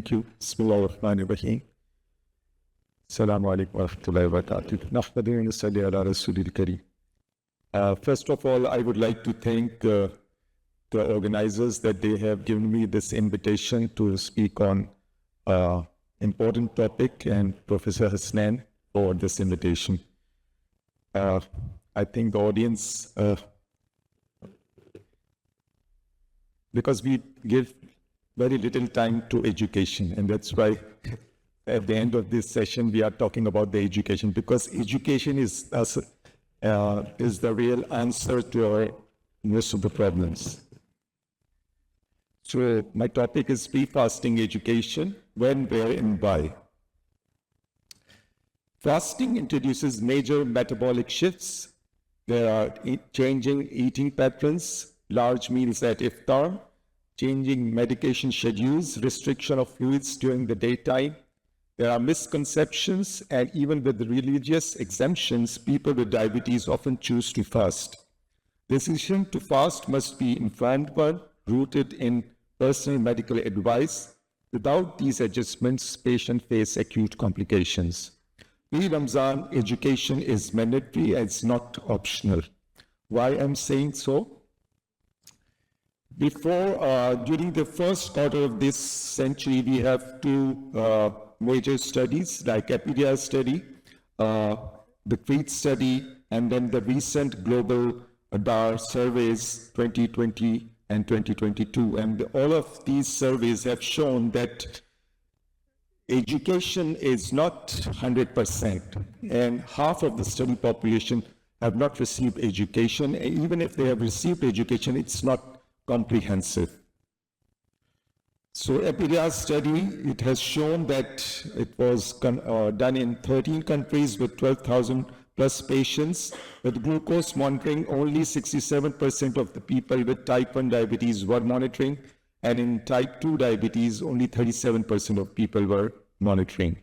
Thank you. Bismillah ar-Rahman ar-Rahim. Assalamu alaikum wa rahmatullahi wa barakatuh. Nahmadu wa nusalli ala Rasulil Kareem. First of all, I would like to thank the organizers that they have given me this invitation to speak on important topic, and Professor Hasnan for this invitation. I think the audience, because we give very little time to education, and that's why at the end of this session we are talking about the education, because education is the real answer to most of the problems. So my topic is pre-fasting education: when, where, and why. Fasting introduces major metabolic shifts. There are changing eating patterns, large meals at iftar, changing medication schedules, restriction of fluids during the daytime. There are misconceptions, and even with the religious exemptions, people with diabetes often choose to fast. The decision to fast must be informed one, rooted in personal medical advice. Without these adjustments, patients face acute complications. Pre-Ramzan education is mandatory and it's not optional. Why I'm saying so? During the first quarter of this century, we have two major studies, like Epidia study, the CREET study, and then the recent global DAR surveys 2020 and 2022. And all of these surveys have shown that education is not 100%, and half of the study population have not received education. And even if they have received education, it's not comprehensive. So Epidia study, it has shown that it was done in 13 countries with 12,000 plus patients. With glucose monitoring, only 67% of the people with type 1 diabetes were monitoring, and in type 2 diabetes, only 37% of people were monitoring.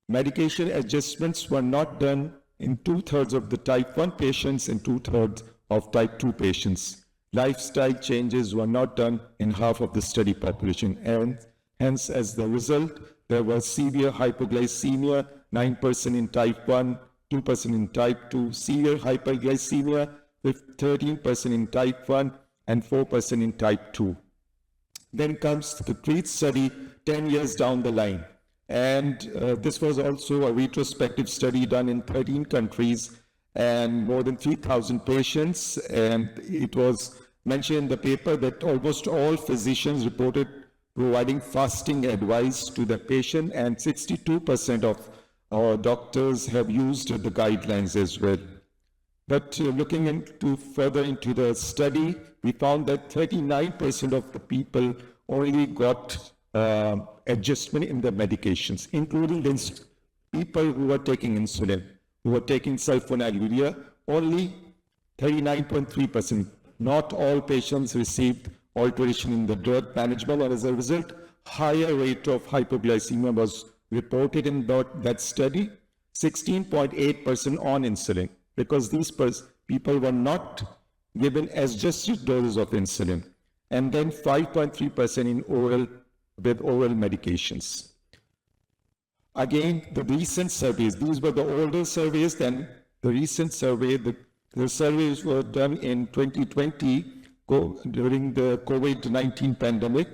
Medication adjustments were not done in 2/3 of the type 1 patients and 2/3 of type 2 patients. Lifestyle changes were not done in half of the study population, and hence, as the result, there was severe hypoglycemia, 9% in type 1, 2% in type 2, severe hyperglycemia with 13% in type 1 and 4% in type 2. Then comes the CREET study 10 years down the line. And this was also a retrospective study done in 13 countries and more than 3,000 patients. And it was mentioned in the paper that almost all physicians reported providing fasting advice to the patient, and 62% of our doctors have used the guidelines as well. But looking further into the study, we found that 39% of the people only got adjustment in the medications, including the people who were taking insulin, who were taking sulfonylurea, only 39.3%. Not all patients received alteration in the drug management, and as a result, higher rate of hypoglycemia was reported in that study, 16.8% on insulin, because these people were not given adjusted doses of insulin, and then 5.3% in oral medications. Again, the recent surveys, these were the older surveys, then the recent survey, the surveys were done in 2020 during the COVID-19 pandemic,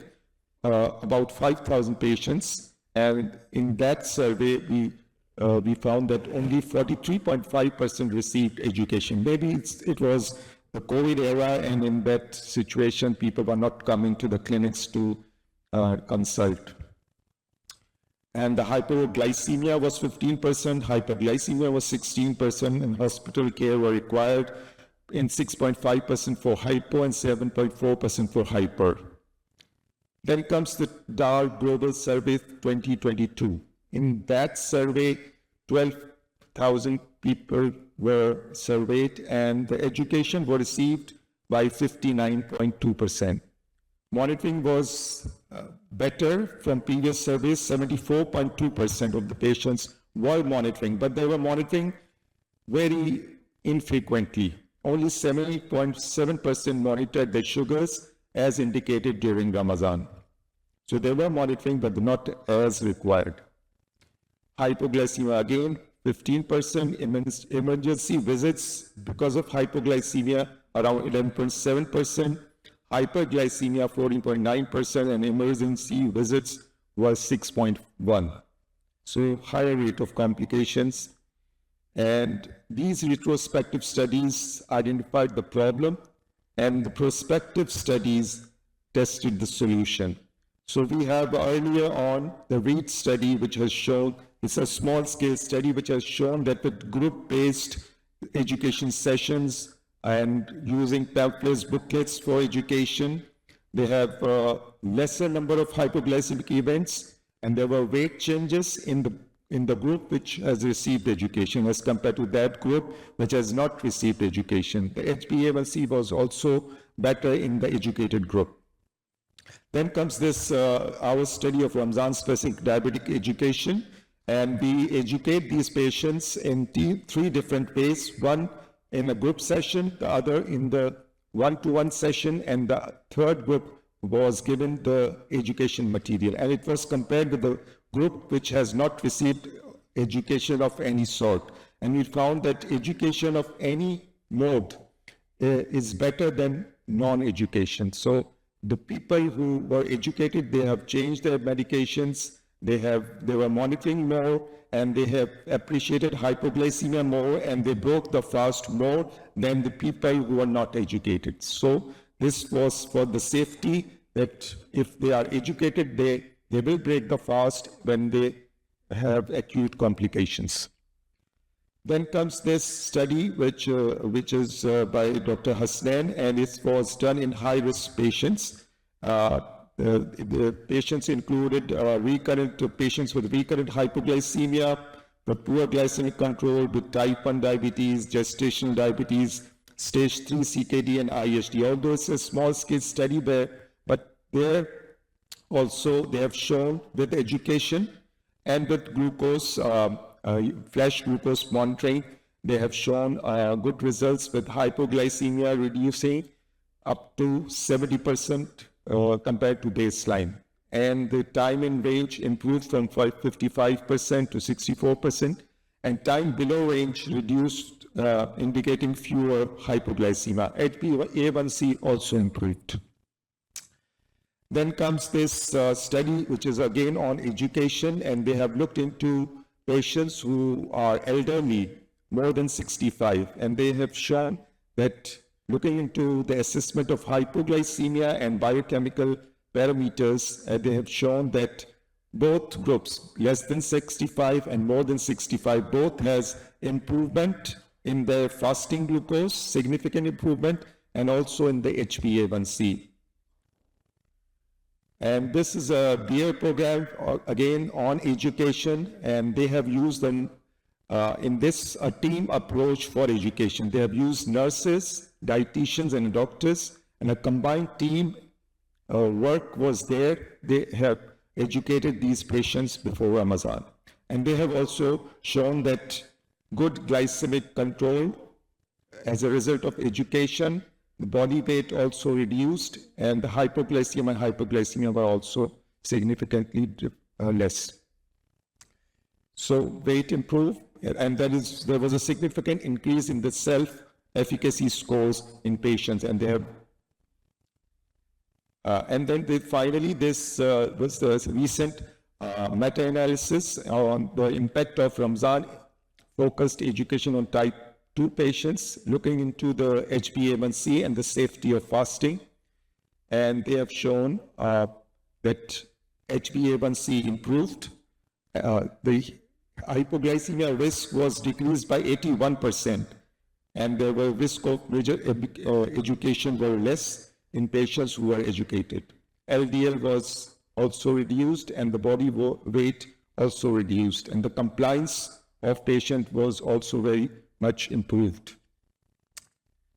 about 5,000 patients. And in that survey, we found that only 43.5% received education. Maybe it was the COVID era, and in that situation, people were not coming to the clinics to consult. And the hypoglycemia was 15%, hyperglycemia was 16%, and hospital care were required in 6.5% for hypo and 7.4% for hyper. Then comes the DAR Global Survey 2022. In that survey, 12,000 people were surveyed, and the education was received by 59.2%. Monitoring was better from previous surveys. 74.2% of the patients were monitoring, but they were monitoring very infrequently. Only 70.7% monitored their sugars as indicated during Ramadan. So they were monitoring, but not as required. Hypoglycemia again, 15%. Emergency visits because of hypoglycemia, around 11.7%. Hyperglycemia, 14.9%, and emergency visits was 6.1%. So higher rate of complications. And these retrospective studies identified the problem, and the prospective studies tested the solution. So we have earlier on the READ study, which has shown, it's a small scale study, which has shown that with group-based education sessions and using pamphlets, booklets for education, they have a lesser number of hypoglycemic events, and there were weight changes in the group which has received education as compared to that group which has not received education. The HbA1c was also better in the educated group. Then comes this, our study of Ramazan-specific diabetic education, and we educate these patients in three different ways, one in a group session, the other in the one-to-one session, and the third group was given the education material. And it was compared with the group which has not received education of any sort. And we found that education of any mode is better than non-education. So the people who were educated, they have changed their medications, they were monitoring more, and they have appreciated hypoglycemia more, and they broke the fast more than the people who were not educated. So this was for the safety that if they are educated, they will break the fast when they have acute complications. Then comes this study, which is by Dr. Hasnain, and it was done in high-risk patients. The patients included patients with recurrent hypoglycemia, with poor glycemic control, with type 1 diabetes, gestational diabetes, stage 3 CKD, and ISD. Although it's a small-scale study there, but there also they have shown with education and with glucose, flash glucose monitoring, they have shown good results with hypoglycemia reducing up to 70% compared to baseline. And the time in range improved from 55% to 64%, and time below range reduced, indicating fewer hypoglycemia. HbA1c also improved. Then comes this study, which is again on education, and they have looked into patients who are elderly, more than 65, and they have shown that looking into the assessment of hypoglycemia and biochemical parameters, they have shown that both groups, less than 65 and more than 65, both has improvement in their fasting glucose, significant improvement, and also in the HbA1c. And this is a BEAR program, again, on education, and they have used in this a team approach for education. They have used nurses, dietitians, and doctors, and a combined team work was there. They have educated these patients before Ramadan. And they have also shown that good glycemic control as a result of education. The body weight also reduced, and the hypoglycemia were also significantly less. So weight improved, and there was a significant increase in the self-efficacy scores in patients, and they have. And then finally, this was the recent meta-analysis on the impact of Ramadan-focused education on type 2 patients, looking into the HbA1c and the safety of fasting. And they have shown that HbA1c improved. The hypoglycemia risk was decreased by 81%, and the risk of education were less in patients who were educated. LDL was also reduced, and the body weight also reduced, and the compliance of patient was also very much improved.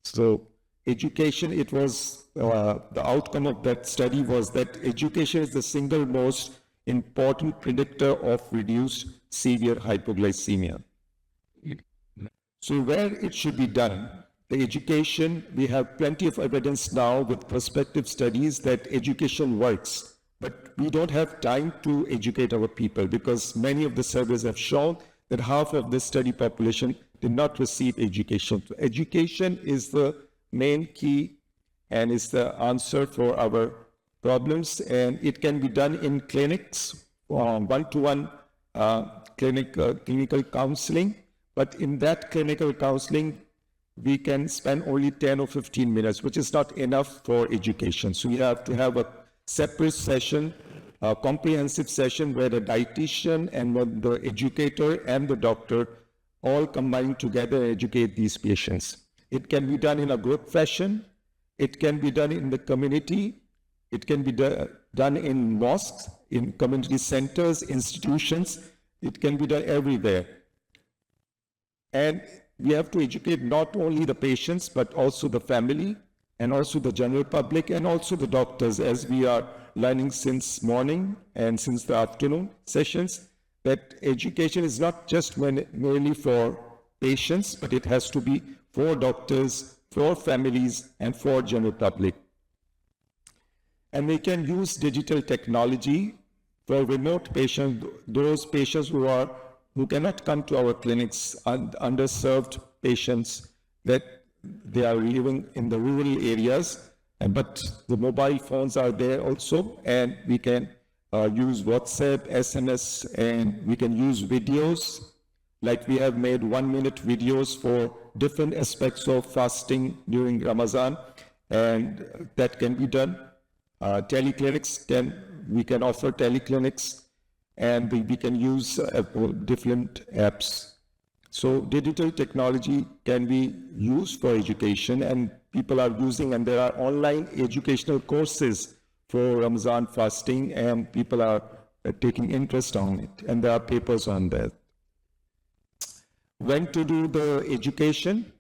So education, it was, the outcome of that study was that education is the single most important predictor of reduced severe hypoglycemia. So where it should be done, the education, we have plenty of evidence now with prospective studies that education works, But we don't have time to educate our people because many of the surveys have shown that half of the study population did not receive education. So education is the main key and is the answer for our problems, and it can be done in clinics, one-to-one clinical counseling. But in that clinical counseling, we can spend only 10 or 15 minutes, which is not enough for education. So we have to have a separate session, a comprehensive session where the dietitian and the educator and the doctor all combine together and educate these patients. It can be done in a group fashion. It can be done in the community. It can be done in mosques, in community centers, institutions. It can be done everywhere. And we have to educate not only the patients, but also the family, and also the general public, and also the doctors, as we are learning since morning and since the afternoon sessions, that education is not just merely for patients, but it has to be for doctors, for families, and for general public. And we can use digital technology for remote patients, those patients who cannot come to our clinics, underserved patients that they are living in the rural areas, but the mobile phones are there also, and we can use WhatsApp, SMS, and we can use videos. Like we have made 1-minute videos for different aspects of fasting during Ramadan, and that can be done. Teleclinics, we can offer teleclinics, and we can use different apps. So digital technology can be used for education, and people are using, and there are online educational courses for Ramadan fasting, and people are taking interest on it, and there are papers on that. When to do the education?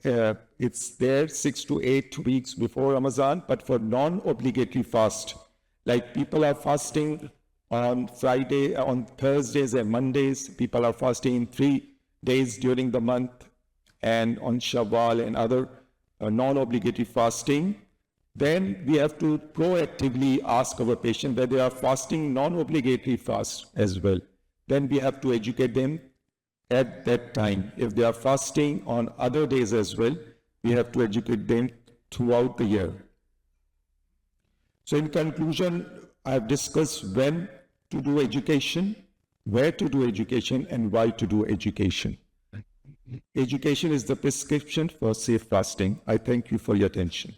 It's there 6 to 8 weeks before Ramadan, but for non-obligatory fast, like people are fasting on Friday, on Thursdays and Mondays, people are fasting in 3 days during the month, and on Shawwal and other non-obligatory fasting, then we have to proactively ask our patient whether they are fasting non-obligatory fast as well. Then we have to educate them at that time. If they are fasting on other days as well, we have to educate them throughout the year. So in conclusion, I have discussed when to do education, where to do education, and why to do education. Education is the prescription for safe fasting. I thank you for your attention.